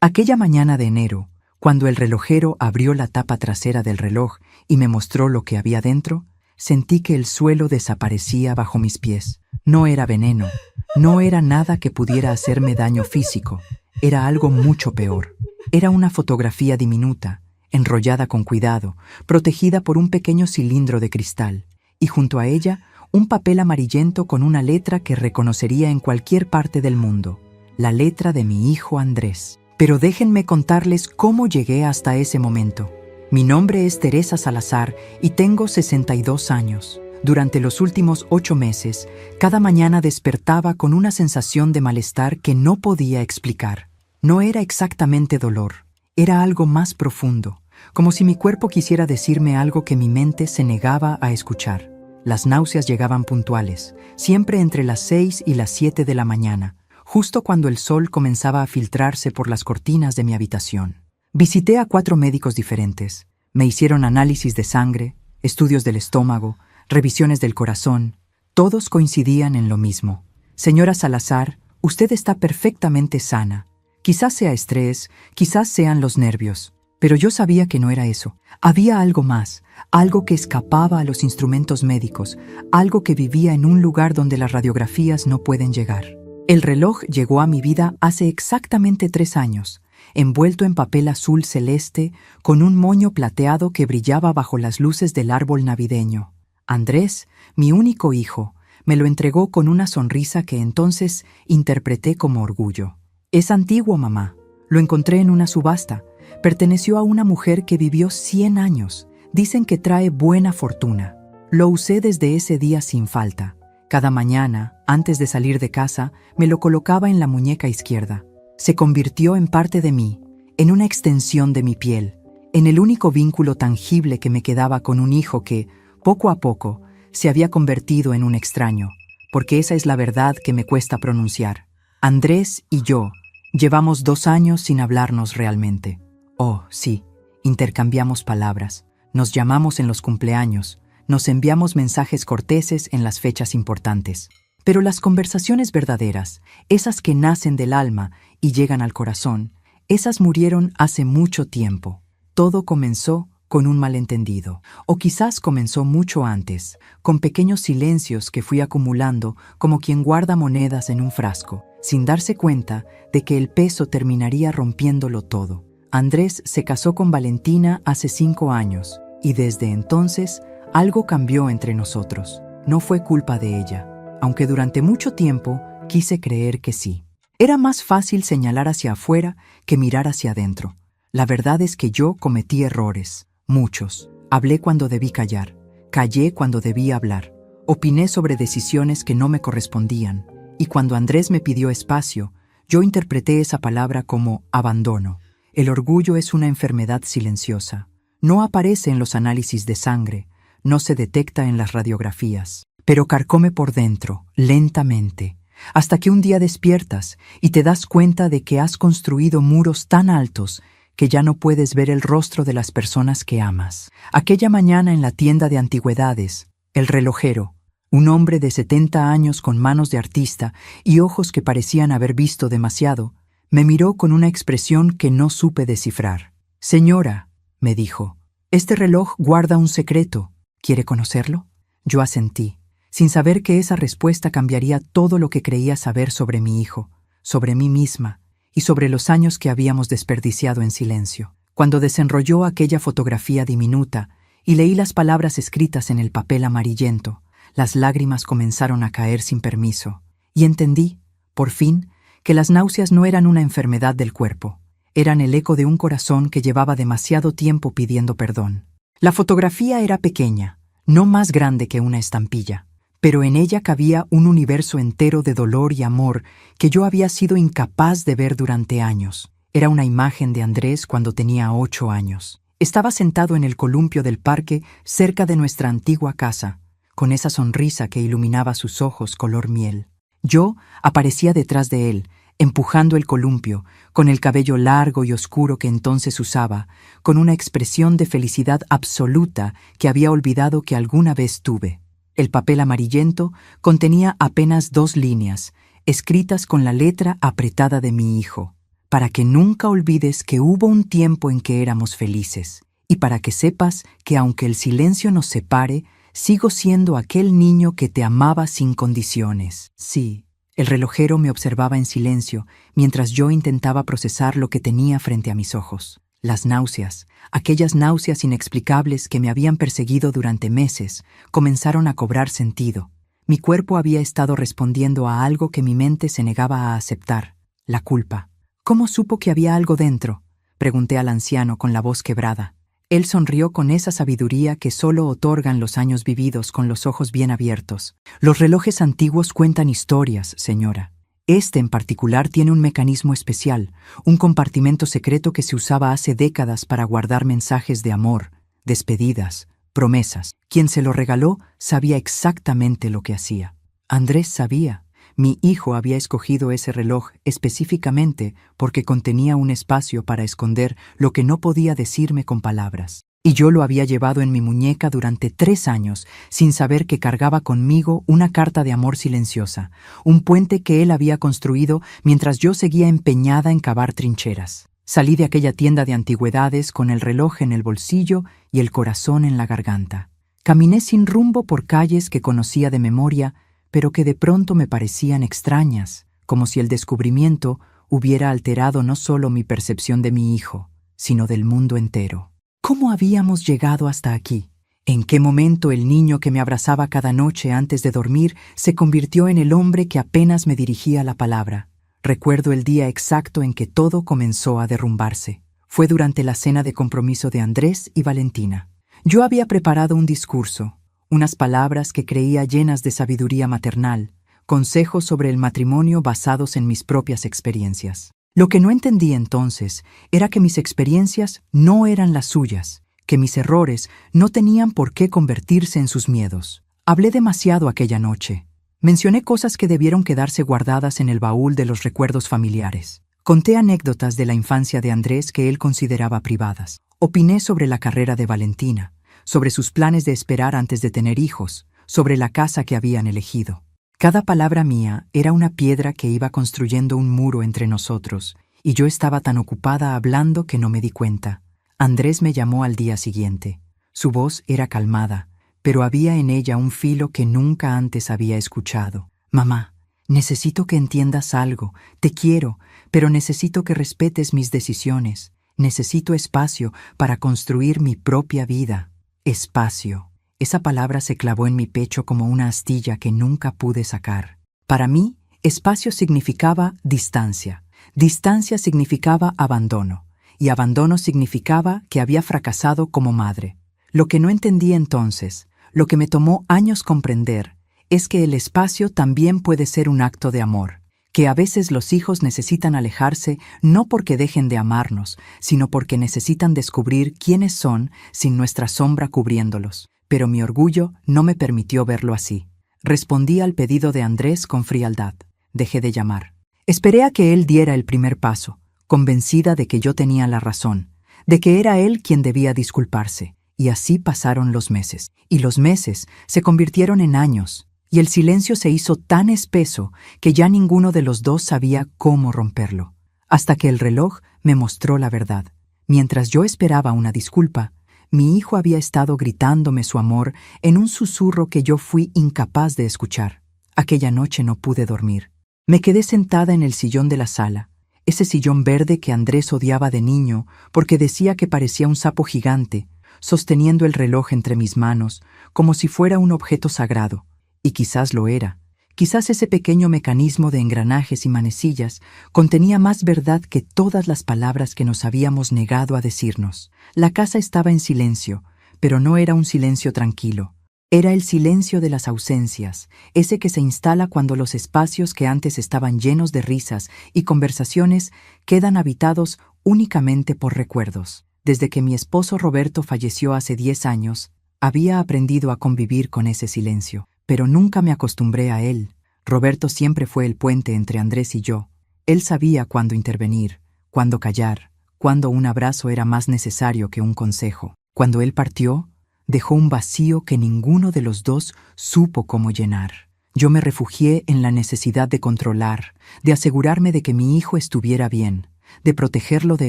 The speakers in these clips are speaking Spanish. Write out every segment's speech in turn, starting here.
Aquella mañana de enero, cuando el relojero abrió la tapa trasera del reloj y me mostró lo que había dentro, sentí que el suelo desaparecía bajo mis pies. No era veneno, no era nada que pudiera hacerme daño físico, era algo mucho peor. Era una fotografía diminuta, enrollada con cuidado, protegida por un pequeño cilindro de cristal, y junto a ella un papel amarillento con una letra que reconocería en cualquier parte del mundo, la letra de mi hijo Andrés. Pero déjenme contarles cómo llegué hasta ese momento. Mi nombre es Teresa Salazar y tengo 62 años. Durante los últimos 8 meses, cada mañana despertaba con una sensación de malestar que no podía explicar. No era exactamente dolor, era algo más profundo, como si mi cuerpo quisiera decirme algo que mi mente se negaba a escuchar. Las náuseas llegaban puntuales, siempre entre las 6 y las 7 de la mañana, justo cuando el sol comenzaba a filtrarse por las cortinas de mi habitación. Visité a 4 médicos diferentes. Me hicieron análisis de sangre, estudios del estómago, revisiones del corazón. Todos coincidían en lo mismo. Señora Salazar, usted está perfectamente sana. Quizás sea estrés, quizás sean los nervios. Pero yo sabía que no era eso. Había algo más, algo que escapaba a los instrumentos médicos, algo que vivía en un lugar donde las radiografías no pueden llegar. El reloj llegó a mi vida hace exactamente 3 años, envuelto en papel azul celeste, con un moño plateado que brillaba bajo las luces del árbol navideño. Andrés, mi único hijo, me lo entregó con una sonrisa que entonces interpreté como orgullo. Es antiguo, mamá. Lo encontré en una subasta. Perteneció a una mujer que vivió 100 años. Dicen que trae buena fortuna. Lo usé desde ese día sin falta. Cada mañana, antes de salir de casa, me lo colocaba en la muñeca izquierda. Se convirtió en parte de mí, en una extensión de mi piel, en el único vínculo tangible que me quedaba con un hijo que, poco a poco, se había convertido en un extraño, porque esa es la verdad que me cuesta pronunciar. Andrés y yo llevamos 2 años sin hablarnos realmente. Oh, sí, intercambiamos palabras, nos llamamos en los cumpleaños, nos enviamos mensajes corteses en las fechas importantes. Pero las conversaciones verdaderas, esas que nacen del alma y llegan al corazón, esas murieron hace mucho tiempo. Todo comenzó con un malentendido, o quizás comenzó mucho antes, con pequeños silencios que fui acumulando como quien guarda monedas en un frasco, sin darse cuenta de que el peso terminaría rompiéndolo todo. Andrés se casó con Valentina hace 5 años, y desde entonces algo cambió entre nosotros. No fue culpa de ella, aunque durante mucho tiempo quise creer que sí. Era más fácil señalar hacia afuera que mirar hacia adentro. La verdad es que yo cometí errores, muchos. Hablé cuando debí callar, callé cuando debí hablar, opiné sobre decisiones que no me correspondían, y cuando Andrés me pidió espacio, yo interpreté esa palabra como abandono. El orgullo es una enfermedad silenciosa. No aparece en los análisis de sangre, no se detecta en las radiografías, pero carcome por dentro, lentamente, hasta que un día despiertas y te das cuenta de que has construido muros tan altos que ya no puedes ver el rostro de las personas que amas. Aquella mañana en la tienda de antigüedades, el relojero, un hombre de 70 años con manos de artista y ojos que parecían haber visto demasiado, me miró con una expresión que no supe descifrar. «Señora», me dijo, «este reloj guarda un secreto. ¿Quiere conocerlo?» Yo asentí, sin saber que esa respuesta cambiaría todo lo que creía saber sobre mi hijo, sobre mí misma y sobre los años que habíamos desperdiciado en silencio. Cuando desenrolló aquella fotografía diminuta y leí las palabras escritas en el papel amarillento, las lágrimas comenzaron a caer sin permiso, y entendí, por fin, que las náuseas no eran una enfermedad del cuerpo, eran el eco de un corazón que llevaba demasiado tiempo pidiendo perdón. La fotografía era pequeña, no más grande que una estampilla, pero en ella cabía un universo entero de dolor y amor que yo había sido incapaz de ver durante años. Era una imagen de Andrés cuando tenía 8 años. Estaba sentado en el columpio del parque cerca de nuestra antigua casa, con esa sonrisa que iluminaba sus ojos color miel. Yo aparecía detrás de él, empujando el columpio, con el cabello largo y oscuro que entonces usaba, con una expresión de felicidad absoluta que había olvidado que alguna vez tuve. El papel amarillento contenía apenas 2 líneas, escritas con la letra apretada de mi hijo. para que nunca olvides que hubo un tiempo en que éramos felices, y para que sepas que aunque el silencio nos separe, sigo siendo aquel niño que te amaba sin condiciones. Sí, el relojero me observaba en silencio, mientras yo intentaba procesar lo que tenía frente a mis ojos. Las náuseas, aquellas náuseas inexplicables que me habían perseguido durante meses, comenzaron a cobrar sentido. Mi cuerpo había estado respondiendo a algo que mi mente se negaba a aceptar: la culpa. ¿Cómo supo que había algo dentro?, pregunté al anciano con la voz quebrada. Él sonrió con esa sabiduría que solo otorgan los años vividos con los ojos bien abiertos. Los relojes antiguos cuentan historias, señora. Este en particular tiene un mecanismo especial, un compartimento secreto que se usaba hace décadas para guardar mensajes de amor, despedidas, promesas. Quien se lo regaló sabía exactamente lo que hacía. Andrés sabía. Mi hijo había escogido ese reloj específicamente porque contenía un espacio para esconder lo que no podía decirme con palabras. Y yo lo había llevado en mi muñeca durante 3 años, sin saber que cargaba conmigo una carta de amor silenciosa, un puente que él había construido mientras yo seguía empeñada en cavar trincheras. Salí de aquella tienda de antigüedades con el reloj en el bolsillo y el corazón en la garganta. Caminé sin rumbo por calles que conocía de memoria, pero que de pronto me parecían extrañas, como si el descubrimiento hubiera alterado no solo mi percepción de mi hijo, sino del mundo entero. ¿Cómo habíamos llegado hasta aquí? ¿En qué momento el niño que me abrazaba cada noche antes de dormir se convirtió en el hombre que apenas me dirigía la palabra? Recuerdo el día exacto en que todo comenzó a derrumbarse. Fue durante la cena de compromiso de Andrés y Valentina. Yo había preparado un discurso, unas palabras que creía llenas de sabiduría maternal, consejos sobre el matrimonio basados en mis propias experiencias. Lo que no entendí entonces era que mis experiencias no eran las suyas, que mis errores no tenían por qué convertirse en sus miedos. Hablé demasiado aquella noche. Mencioné cosas que debieron quedarse guardadas en el baúl de los recuerdos familiares. Conté anécdotas de la infancia de Andrés que él consideraba privadas. Opiné sobre la carrera de Valentina, sobre sus planes de esperar antes de tener hijos, sobre la casa que habían elegido. Cada palabra mía era una piedra que iba construyendo un muro entre nosotros, y yo estaba tan ocupada hablando que no me di cuenta. Andrés me llamó al día siguiente. Su voz era calmada, pero había en ella un filo que nunca antes había escuchado. «Mamá, necesito que entiendas algo. Te quiero, pero necesito que respetes mis decisiones. Necesito espacio para construir mi propia vida». Espacio. Esa palabra se clavó en mi pecho como una astilla que nunca pude sacar. Para mí, espacio significaba distancia. Distancia significaba abandono. Y abandono significaba que había fracasado como madre. Lo que no entendí entonces, lo que me tomó años comprender, es que el espacio también puede ser un acto de amor. Que a veces los hijos necesitan alejarse no porque dejen de amarnos, sino porque necesitan descubrir quiénes son sin nuestra sombra cubriéndolos. Pero mi orgullo no me permitió verlo así. Respondí al pedido de Andrés con frialdad. Dejé de llamar. Esperé a que él diera el primer paso, convencida de que yo tenía la razón, de que era él quien debía disculparse. Y así pasaron los meses. Y los meses se convirtieron en años, y el silencio se hizo tan espeso que ya ninguno de los dos sabía cómo romperlo. Hasta que el reloj me mostró la verdad. Mientras yo esperaba una disculpa, mi hijo había estado gritándome su amor en un susurro que yo fui incapaz de escuchar. Aquella noche no pude dormir. Me quedé sentada en el sillón de la sala, ese sillón verde que Andrés odiaba de niño porque decía que parecía un sapo gigante, sosteniendo el reloj entre mis manos como si fuera un objeto sagrado. Y quizás lo era. Quizás ese pequeño mecanismo de engranajes y manecillas contenía más verdad que todas las palabras que nos habíamos negado a decirnos. La casa estaba en silencio, pero no era un silencio tranquilo. Era el silencio de las ausencias, ese que se instala cuando los espacios que antes estaban llenos de risas y conversaciones quedan habitados únicamente por recuerdos. Desde que mi esposo Roberto falleció hace 10 años, había aprendido a convivir con ese silencio. Pero nunca me acostumbré a él. Roberto siempre fue el puente entre Andrés y yo. Él sabía cuándo intervenir, cuándo callar, cuándo un abrazo era más necesario que un consejo. Cuando él partió, dejó un vacío que ninguno de los dos supo cómo llenar. Yo me refugié en la necesidad de controlar, de asegurarme de que mi hijo estuviera bien, de protegerlo de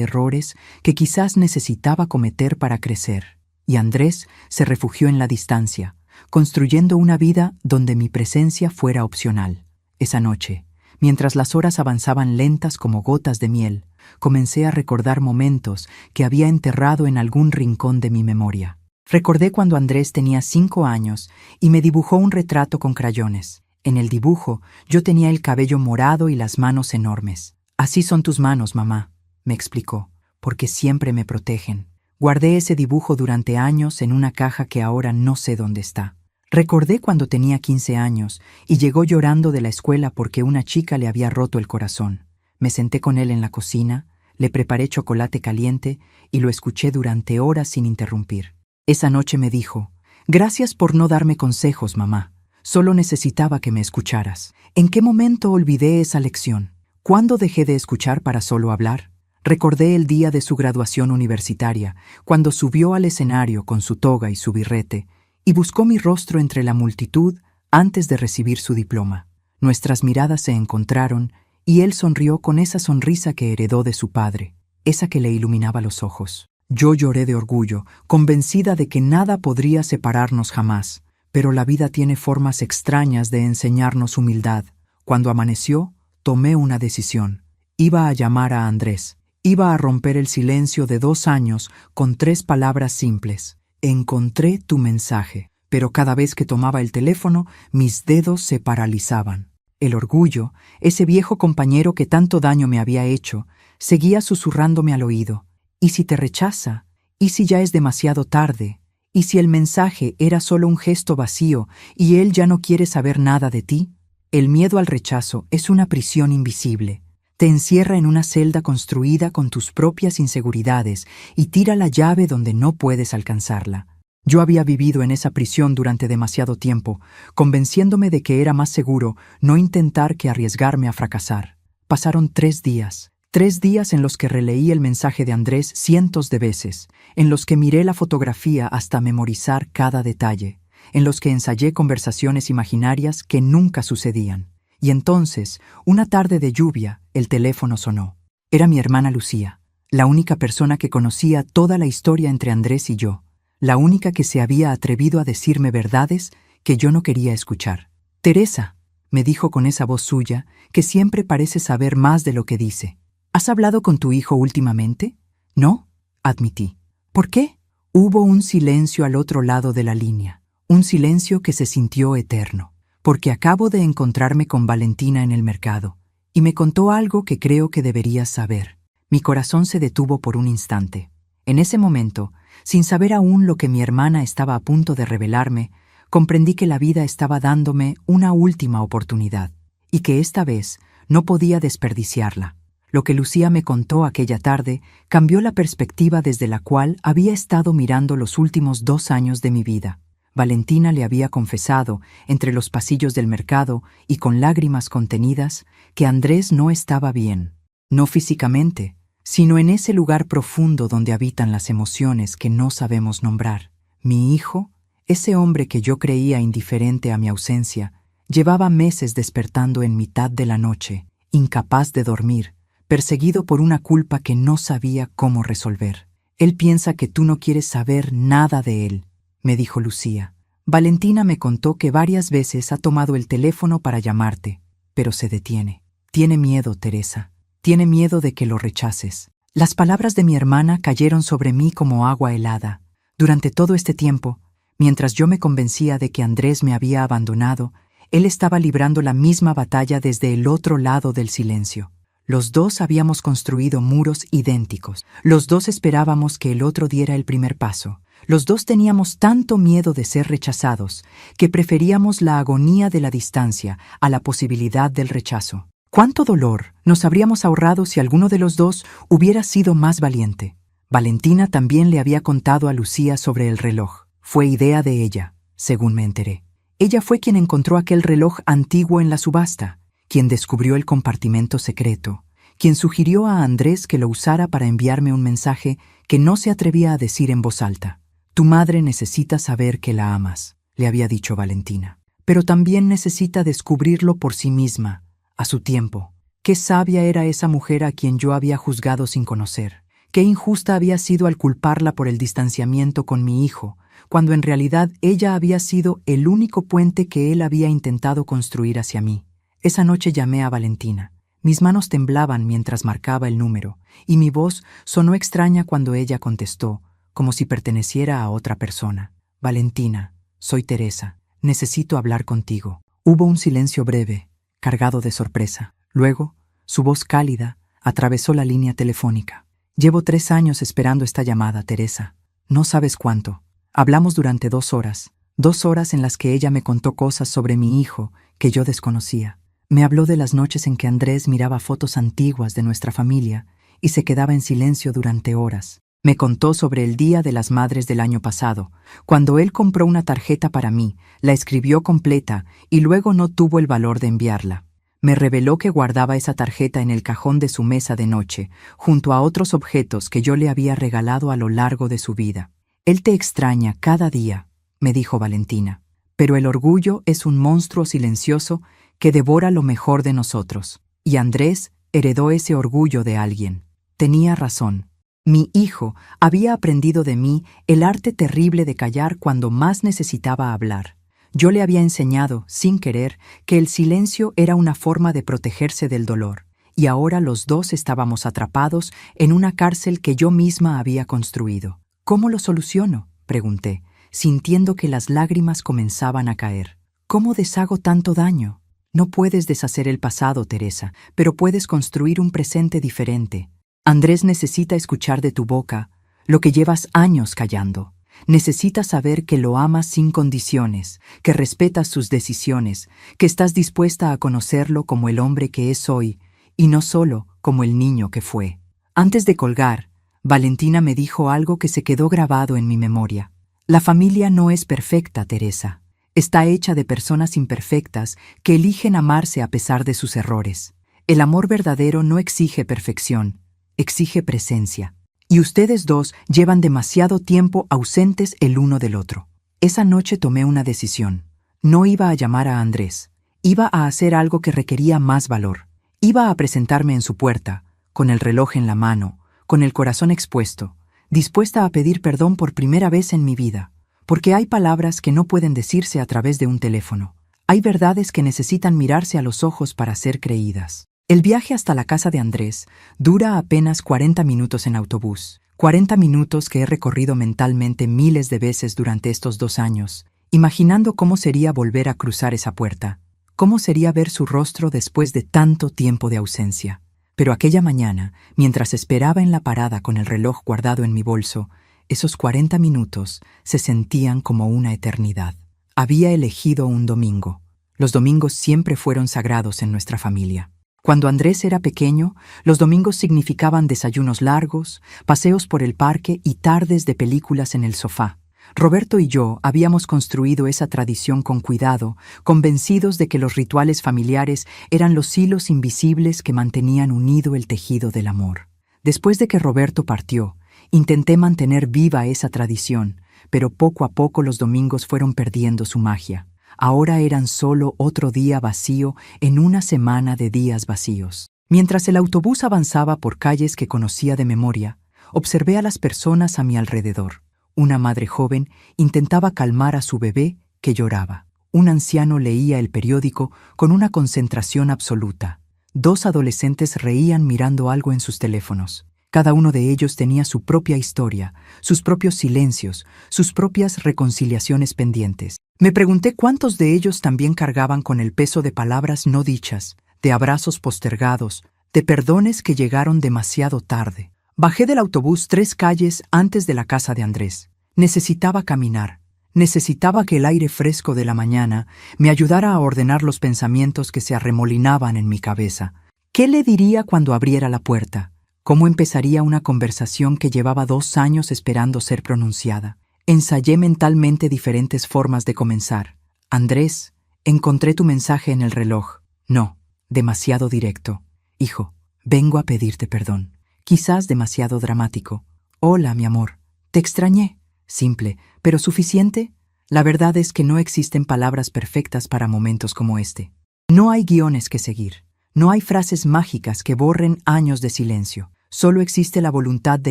errores que quizás necesitaba cometer para crecer. Y Andrés se refugió en la distancia, construyendo una vida donde mi presencia fuera opcional. Esa noche, mientras las horas avanzaban lentas como gotas de miel, comencé a recordar momentos que había enterrado en algún rincón de mi memoria. Recordé cuando Andrés tenía 5 años y me dibujó un retrato con crayones. En el dibujo, yo tenía el cabello morado y las manos enormes. «Así son tus manos, mamá», me explicó, «porque siempre me protegen». Guardé ese dibujo durante años en una caja que ahora no sé dónde está. Recordé cuando tenía 15 años y llegó llorando de la escuela porque una chica le había roto el corazón. Me senté con él en la cocina, le preparé chocolate caliente y lo escuché durante horas sin interrumpir. Esa noche me dijo: «Gracias por no darme consejos, mamá. Solo necesitaba que me escucharas». ¿En qué momento olvidé esa lección? ¿Cuándo dejé de escuchar para solo hablar? Recordé el día de su graduación universitaria, cuando subió al escenario con su toga y su birrete, y buscó mi rostro entre la multitud antes de recibir su diploma. Nuestras miradas se encontraron y él sonrió con esa sonrisa que heredó de su padre, esa que le iluminaba los ojos. Yo lloré de orgullo, convencida de que nada podría separarnos jamás, pero la vida tiene formas extrañas de enseñarnos humildad. Cuando amaneció, tomé una decisión. Iba a llamar a Andrés. Iba a romper el silencio de 2 años con 3 palabras simples. Encontré tu mensaje. Pero cada vez que tomaba el teléfono, mis dedos se paralizaban. El orgullo, ese viejo compañero que tanto daño me había hecho, seguía susurrándome al oído. ¿Y si te rechaza? ¿Y si ya es demasiado tarde? ¿Y si el mensaje era solo un gesto vacío y él ya no quiere saber nada de ti? El miedo al rechazo es una prisión invisible. Te encierra en una celda construida con tus propias inseguridades y tira la llave donde no puedes alcanzarla. Yo había vivido en esa prisión durante demasiado tiempo, convenciéndome de que era más seguro no intentar que arriesgarme a fracasar. Pasaron 3 días. 3 días en los que releí el mensaje de Andrés cientos de veces, en los que miré la fotografía hasta memorizar cada detalle, en los que ensayé conversaciones imaginarias que nunca sucedían. Y entonces, una tarde de lluvia, el teléfono sonó. Era mi hermana Lucía, la única persona que conocía toda la historia entre Andrés y yo, la única que se había atrevido a decirme verdades que yo no quería escuchar. «Teresa», me dijo con esa voz suya, que siempre parece saber más de lo que dice. «¿Has hablado con tu hijo últimamente?» «No», admití. «¿Por qué?» Hubo un silencio al otro lado de la línea, un silencio que se sintió eterno. «Porque acabo de encontrarme con Valentina en el mercado, y me contó algo que creo que deberías saber». Mi corazón se detuvo por un instante. En ese momento, sin saber aún lo que mi hermana estaba a punto de revelarme, comprendí que la vida estaba dándome una última oportunidad, y que esta vez no podía desperdiciarla. Lo que Lucía me contó aquella tarde cambió la perspectiva desde la cual había estado mirando los últimos 2 años de mi vida. Valentina le había confesado, entre los pasillos del mercado y con lágrimas contenidas, que Andrés no estaba bien, no físicamente, sino en ese lugar profundo donde habitan las emociones que no sabemos nombrar. Mi hijo, ese hombre que yo creía indiferente a mi ausencia, llevaba meses despertando en mitad de la noche, incapaz de dormir, perseguido por una culpa que no sabía cómo resolver. «Él piensa que tú no quieres saber nada de él», me dijo Lucía. «Valentina me contó que varias veces ha tomado el teléfono para llamarte, pero se detiene. Tiene miedo, Teresa. Tiene miedo de que lo rechaces». Las palabras de mi hermana cayeron sobre mí como agua helada. Durante todo este tiempo, mientras yo me convencía de que Andrés me había abandonado, él estaba librando la misma batalla desde el otro lado del silencio. Los dos habíamos construido muros idénticos. Los dos esperábamos que el otro diera el primer paso. Los dos teníamos tanto miedo de ser rechazados que preferíamos la agonía de la distancia a la posibilidad del rechazo. ¿Cuánto dolor nos habríamos ahorrado si alguno de los dos hubiera sido más valiente? Valentina también le había contado a Lucía sobre el reloj. Fue idea de ella, según me enteré. Ella fue quien encontró aquel reloj antiguo en la subasta, quien descubrió el compartimento secreto, quien sugirió a Andrés que lo usara para enviarme un mensaje que no se atrevía a decir en voz alta. «Tu madre necesita saber que la amas», le había dicho Valentina, «pero también necesita descubrirlo por sí misma, a su tiempo». Qué sabia era esa mujer a quien yo había juzgado sin conocer. Qué injusta había sido al culparla por el distanciamiento con mi hijo, cuando en realidad ella había sido el único puente que él había intentado construir hacia mí. Esa noche llamé a Valentina. Mis manos temblaban mientras marcaba el número, y mi voz sonó extraña cuando ella contestó, como si perteneciera a otra persona. Valentina, soy Teresa. Necesito hablar contigo. Hubo un silencio breve, cargado de sorpresa. Luego, su voz cálida atravesó la línea telefónica. Llevo 3 años esperando esta llamada, Teresa. No sabes cuánto. Hablamos durante 2 horas. 2 horas en las que ella me contó cosas sobre mi hijo que yo desconocía. Me habló de las noches en que Andrés miraba fotos antiguas de nuestra familia y se quedaba en silencio durante horas. Me contó sobre el Día de las Madres del año pasado, cuando él compró una tarjeta para mí, la escribió completa y luego no tuvo el valor de enviarla. Me reveló que guardaba esa tarjeta en el cajón de su mesa de noche, junto a otros objetos que yo le había regalado a lo largo de su vida. Él te extraña cada día, me dijo Valentina, pero el orgullo es un monstruo silencioso que devora lo mejor de nosotros. Y Andrés heredó ese orgullo de alguien. Tenía razón. Mi hijo había aprendido de mí el arte terrible de callar cuando más necesitaba hablar. Yo le había enseñado, sin querer, que el silencio era una forma de protegerse del dolor, y ahora los dos estábamos atrapados en una cárcel que yo misma había construido. ¿Cómo lo soluciono?, pregunté, sintiendo que las lágrimas comenzaban a caer. ¿Cómo deshago tanto daño? No puedes deshacer el pasado, Teresa, pero puedes construir un presente diferente. Andrés necesita escuchar de tu boca lo que llevas años callando. Necesita saber que lo amas sin condiciones, que respetas sus decisiones, que estás dispuesta a conocerlo como el hombre que es hoy y no solo como el niño que fue. Antes de colgar, Valentina me dijo algo que se quedó grabado en mi memoria. La familia no es perfecta, Teresa. Está hecha de personas imperfectas que eligen amarse a pesar de sus errores. El amor verdadero no exige perfección, exige presencia. Y ustedes dos llevan demasiado tiempo ausentes el uno del otro. Esa noche tomé una decisión. No iba a llamar a Andrés. Iba a hacer algo que requería más valor. Iba a presentarme en su puerta, con el reloj en la mano, con el corazón expuesto, dispuesta a pedir perdón por primera vez en mi vida. Porque hay palabras que no pueden decirse a través de un teléfono. Hay verdades que necesitan mirarse a los ojos para ser creídas. El viaje hasta la casa de Andrés dura apenas 40 minutos en autobús. 40 minutos que he recorrido mentalmente miles de veces durante estos 2 años, imaginando cómo sería volver a cruzar esa puerta, cómo sería ver su rostro después de tanto tiempo de ausencia. Pero aquella mañana, mientras esperaba en la parada con el reloj guardado en mi bolso, esos 40 minutos se sentían como una eternidad. Había elegido un domingo. Los domingos siempre fueron sagrados en nuestra familia. Cuando Andrés era pequeño, los domingos significaban desayunos largos, paseos por el parque y tardes de películas en el sofá. Roberto y yo habíamos construido esa tradición con cuidado, convencidos de que los rituales familiares eran los hilos invisibles que mantenían unido el tejido del amor. Después de que Roberto partió, intenté mantener viva esa tradición, pero poco a poco los domingos fueron perdiendo su magia. Ahora eran solo otro día vacío en una semana de días vacíos. Mientras el autobús avanzaba por calles que conocía de memoria, observé a las personas a mi alrededor. Una madre joven intentaba calmar a su bebé que lloraba. Un anciano leía el periódico con una concentración absoluta. 2 adolescentes reían mirando algo en sus teléfonos. Cada uno de ellos tenía su propia historia, sus propios silencios, sus propias reconciliaciones pendientes. Me pregunté cuántos de ellos también cargaban con el peso de palabras no dichas, de abrazos postergados, de perdones que llegaron demasiado tarde. Bajé del autobús 3 calles antes de la casa de Andrés. Necesitaba caminar. Necesitaba que el aire fresco de la mañana me ayudara a ordenar los pensamientos que se arremolinaban en mi cabeza. ¿Qué le diría cuando abriera la puerta? ¿Cómo empezaría una conversación que llevaba 2 años esperando ser pronunciada? Ensayé mentalmente diferentes formas de comenzar. Andrés, encontré tu mensaje en el reloj. No, demasiado directo. Hijo, vengo a pedirte perdón. Quizás demasiado dramático. Hola, mi amor. Te extrañé. Simple, pero suficiente. La verdad es que no existen palabras perfectas para momentos como este. No hay guiones que seguir. No hay frases mágicas que borren años de silencio. Solo existe la voluntad de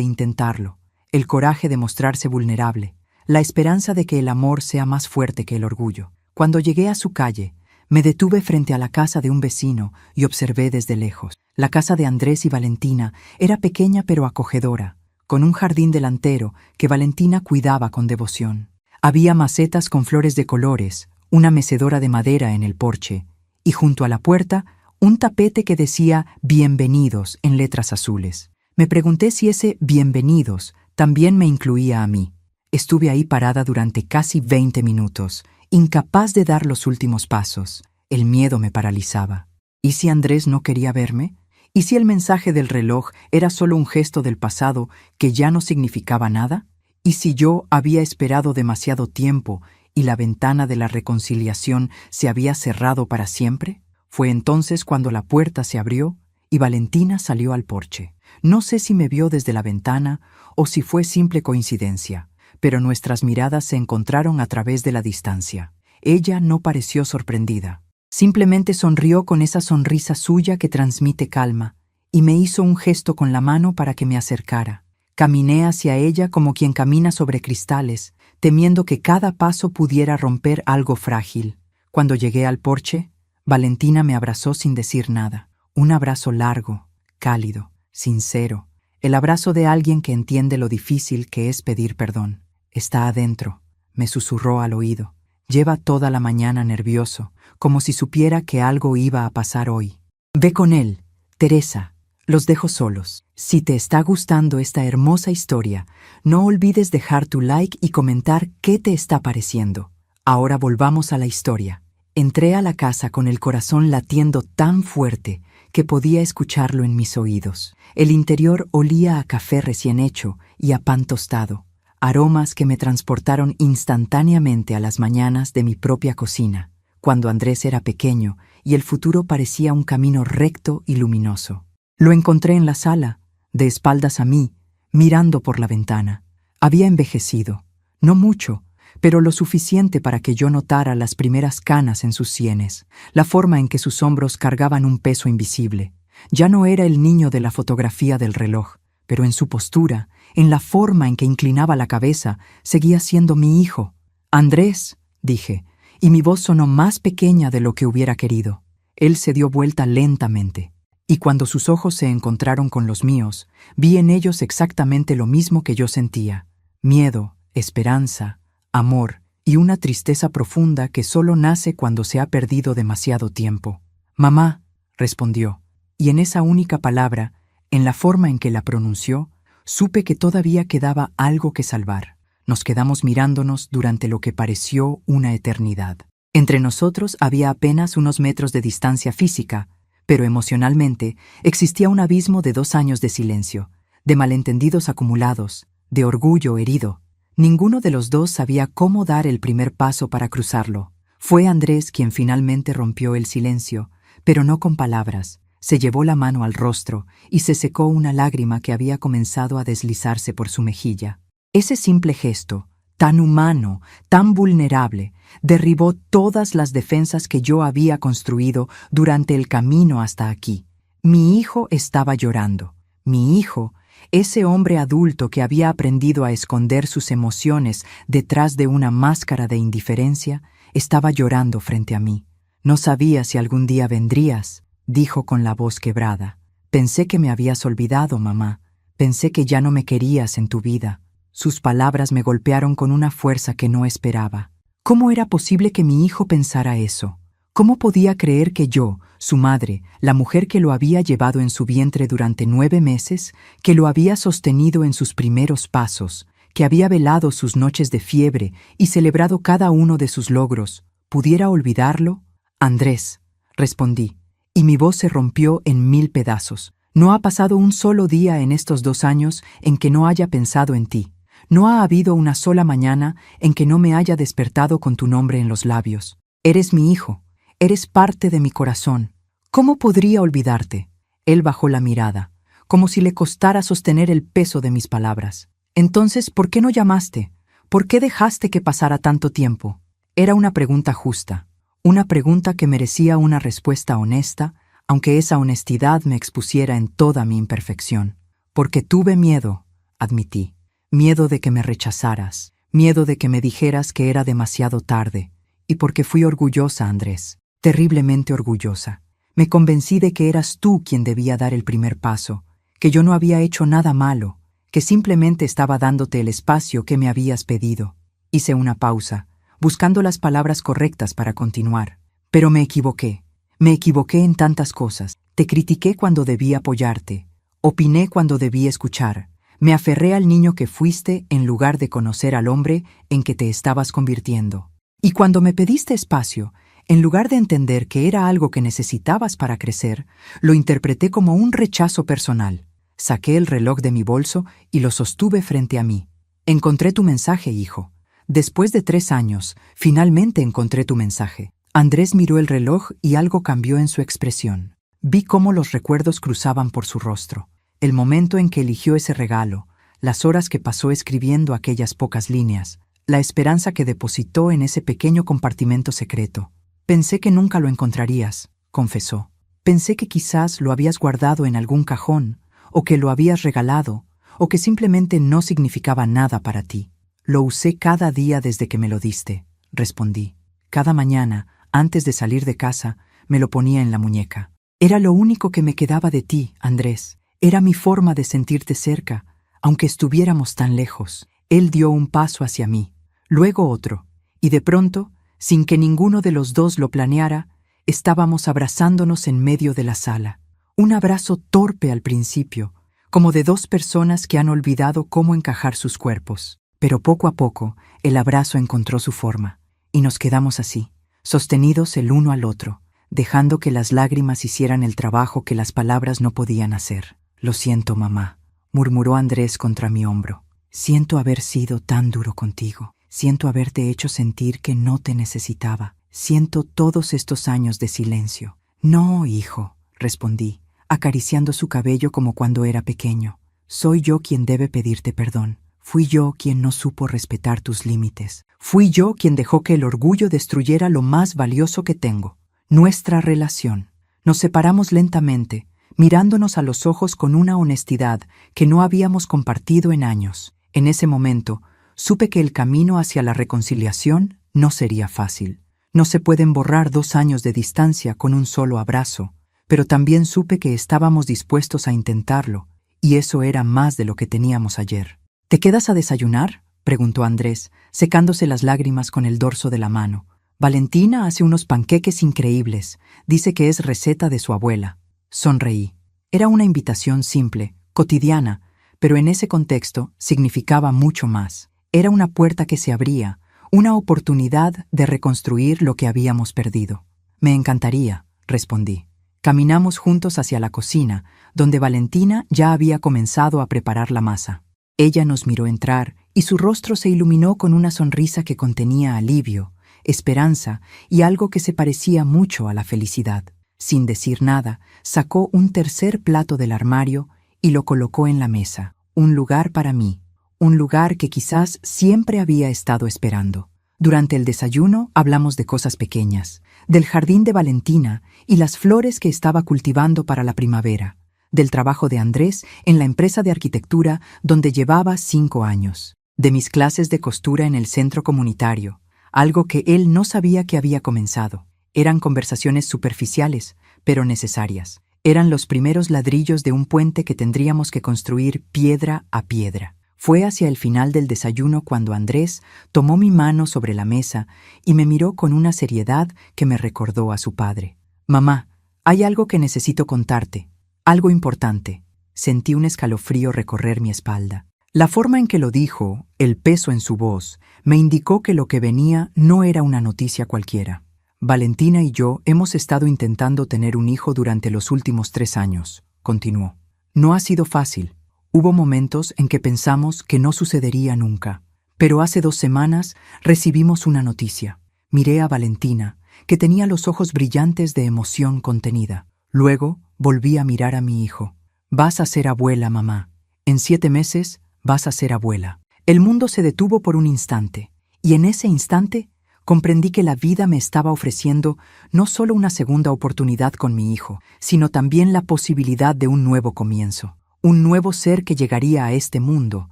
intentarlo, el coraje de mostrarse vulnerable, la esperanza de que el amor sea más fuerte que el orgullo. Cuando llegué a su calle, me detuve frente a la casa de un vecino y observé desde lejos. La casa de Andrés y Valentina era pequeña pero acogedora, con un jardín delantero que Valentina cuidaba con devoción. Había macetas con flores de colores, una mecedora de madera en el porche, y junto a la puerta, un tapete que decía «Bienvenidos» en letras azules. Me pregunté si ese «Bienvenidos» también me incluía a mí. Estuve ahí parada durante casi 20 minutos, incapaz de dar los últimos pasos. El miedo me paralizaba. ¿Y si Andrés no quería verme? ¿Y si el mensaje del reloj era solo un gesto del pasado que ya no significaba nada? ¿Y si yo había esperado demasiado tiempo y la ventana de la reconciliación se había cerrado para siempre? Fue entonces cuando la puerta se abrió y Valentina salió al porche. No sé si me vio desde la ventana o si fue simple coincidencia, pero nuestras miradas se encontraron a través de la distancia. Ella no pareció sorprendida. Simplemente sonrió con esa sonrisa suya que transmite calma y me hizo un gesto con la mano para que me acercara. Caminé hacia ella como quien camina sobre cristales, temiendo que cada paso pudiera romper algo frágil. Cuando llegué al porche, Valentina me abrazó sin decir nada. Un abrazo largo, cálido, sincero. El abrazo de alguien que entiende lo difícil que es pedir perdón. «Está adentro», me susurró al oído. «Lleva toda la mañana nervioso, como si supiera que algo iba a pasar hoy. Ve con él, Teresa. Los dejo solos». Si te está gustando esta hermosa historia, no olvides dejar tu like y comentar qué te está pareciendo. Ahora volvamos a la historia. Entré a la casa con el corazón latiendo tan fuerte que podía escucharlo en mis oídos. El interior olía a café recién hecho y a pan tostado, aromas que me transportaron instantáneamente a las mañanas de mi propia cocina, cuando Andrés era pequeño y el futuro parecía un camino recto y luminoso. Lo encontré en la sala, de espaldas a mí, mirando por la ventana. Había envejecido, no mucho, pero lo suficiente para que yo notara las primeras canas en sus sienes, la forma en que sus hombros cargaban un peso invisible. Ya no era el niño de la fotografía del reloj, pero en su postura, en la forma en que inclinaba la cabeza, seguía siendo mi hijo. «Andrés», dije, y mi voz sonó más pequeña de lo que hubiera querido. Él se dio vuelta lentamente, y cuando sus ojos se encontraron con los míos, vi en ellos exactamente lo mismo que yo sentía: miedo, esperanza, amor y una tristeza profunda que solo nace cuando se ha perdido demasiado tiempo. «Mamá», respondió, y en esa única palabra, en la forma en que la pronunció, supe que todavía quedaba algo que salvar. Nos quedamos mirándonos durante lo que pareció una eternidad. Entre nosotros había apenas unos metros de distancia física, pero emocionalmente existía un abismo de 2 años de silencio, de malentendidos acumulados, de orgullo herido. Ninguno de los dos sabía cómo dar el primer paso para cruzarlo. Fue Andrés quien finalmente rompió el silencio, pero no con palabras. Se llevó la mano al rostro y se secó una lágrima que había comenzado a deslizarse por su mejilla. Ese simple gesto, tan humano, tan vulnerable, derribó todas las defensas que yo había construido durante el camino hasta aquí. Mi hijo estaba llorando. Mi hijo, ese hombre adulto que había aprendido a esconder sus emociones detrás de una máscara de indiferencia, estaba llorando frente a mí. «No sabía si algún día vendrías», dijo con la voz quebrada. «Pensé que me habías olvidado, mamá. Pensé que ya no me querías en tu vida». Sus palabras me golpearon con una fuerza que no esperaba. ¿Cómo era posible que mi hijo pensara eso? ¿Cómo podía creer que yo, su madre, la mujer que lo había llevado en su vientre durante 9 meses, que lo había sostenido en sus primeros pasos, que había velado sus noches de fiebre y celebrado cada uno de sus logros, pudiera olvidarlo? «Andrés», respondí, y mi voz se rompió en 1000 pedazos. «No ha pasado un solo día en estos 2 años en que no haya pensado en ti. No ha habido una sola mañana en que no me haya despertado con tu nombre en los labios. Eres mi hijo, eres parte de mi corazón. ¿Cómo podría olvidarte?» Él bajó la mirada, como si le costara sostener el peso de mis palabras. «Entonces, ¿por qué no llamaste? ¿Por qué dejaste que pasara tanto tiempo?» Era una pregunta justa, una pregunta que merecía una respuesta honesta, aunque esa honestidad me expusiera en toda mi imperfección. Porque tuve miedo, admití. Miedo de que me rechazaras, miedo de que me dijeras que era demasiado tarde, y porque fui orgullosa, Andrés, terriblemente orgullosa. Me convencí de que eras tú quien debía dar el primer paso, que yo no había hecho nada malo, que simplemente estaba dándote el espacio que me habías pedido. Hice una pausa, buscando las palabras correctas para continuar. Pero me equivoqué. Me equivoqué en tantas cosas. Te critiqué cuando debí apoyarte. Opiné cuando debí escuchar. Me aferré al niño que fuiste en lugar de conocer al hombre en que te estabas convirtiendo. Y cuando me pediste espacio, en lugar de entender que era algo que necesitabas para crecer, lo interpreté como un rechazo personal. Saqué el reloj de mi bolso y lo sostuve frente a mí. Encontré tu mensaje, hijo. Después de 3 años, finalmente encontré tu mensaje. Andrés miró el reloj y algo cambió en su expresión. Vi cómo los recuerdos cruzaban por su rostro. El momento en que eligió ese regalo, las horas que pasó escribiendo aquellas pocas líneas, la esperanza que depositó en ese pequeño compartimento secreto. Pensé que nunca lo encontrarías, confesó. Pensé que quizás lo habías guardado en algún cajón, o que lo habías regalado, o que simplemente no significaba nada para ti. Lo usé cada día desde que me lo diste, respondí. Cada mañana, antes de salir de casa, me lo ponía en la muñeca. Era lo único que me quedaba de ti, Andrés. Era mi forma de sentirte cerca, aunque estuviéramos tan lejos. Él dio un paso hacia mí, luego otro, y de pronto, sin que ninguno de los dos lo planeara, estábamos abrazándonos en medio de la sala. Un abrazo torpe al principio, como de 2 personas que han olvidado cómo encajar sus cuerpos. Pero poco a poco, el abrazo encontró su forma, y nos quedamos así, sostenidos el uno al otro, dejando que las lágrimas hicieran el trabajo que las palabras no podían hacer. Lo siento, mamá, murmuró Andrés contra mi hombro. Siento haber sido tan duro contigo. Siento haberte hecho sentir que no te necesitaba. Siento todos estos años de silencio. No, hijo, respondí, acariciando su cabello como cuando era pequeño. Soy yo quien debe pedirte perdón. Fui yo quien no supo respetar tus límites. Fui yo quien dejó que el orgullo destruyera lo más valioso que tengo, nuestra relación. Nos separamos lentamente, mirándonos a los ojos con una honestidad que no habíamos compartido en años. En ese momento, supe que el camino hacia la reconciliación no sería fácil. No se pueden borrar 2 años de distancia con un solo abrazo, pero también supe que estábamos dispuestos a intentarlo, y eso era más de lo que teníamos ayer. ¿Te quedas a desayunar?, preguntó Andrés, secándose las lágrimas con el dorso de la mano. Valentina hace unos panqueques increíbles. Dice que es receta de su abuela. Sonreí. Era una invitación simple, cotidiana, pero en ese contexto significaba mucho más. Era una puerta que se abría, una oportunidad de reconstruir lo que habíamos perdido. Me encantaría, respondí. Caminamos juntos hacia la cocina, donde Valentina ya había comenzado a preparar la masa. Ella nos miró entrar y su rostro se iluminó con una sonrisa que contenía alivio, esperanza y algo que se parecía mucho a la felicidad. Sin decir nada, sacó un tercer plato del armario y lo colocó en la mesa. Un lugar para mí, un lugar que quizás siempre había estado esperando. Durante el desayuno hablamos de cosas pequeñas, del jardín de Valentina y las flores que estaba cultivando para la primavera, del trabajo de Andrés en la empresa de arquitectura donde llevaba 5 años, de mis clases de costura en el centro comunitario, algo que él no sabía que había comenzado. Eran conversaciones superficiales, pero necesarias. Eran los primeros ladrillos de un puente que tendríamos que construir piedra a piedra. Fue hacia el final del desayuno cuando Andrés tomó mi mano sobre la mesa y me miró con una seriedad que me recordó a su padre. «Mamá, hay algo que necesito contarte. Algo importante». Sentí un escalofrío recorrer mi espalda. La forma en que lo dijo, el peso en su voz, me indicó que lo que venía no era una noticia cualquiera. Valentina y yo hemos estado intentando tener un hijo durante los últimos 3 años, continuó. No ha sido fácil. Hubo momentos en que pensamos que no sucedería nunca, pero hace 2 semanas recibimos una noticia. Miré a Valentina, que tenía los ojos brillantes de emoción contenida. Luego volví a mirar a mi hijo. «Vas a ser abuela, mamá. En 7 meses vas a ser abuela». El mundo se detuvo por un instante, y en ese instante Comprendí que la vida me estaba ofreciendo no solo una segunda oportunidad con mi hijo, sino también la posibilidad de un nuevo comienzo, un nuevo ser que llegaría a este mundo,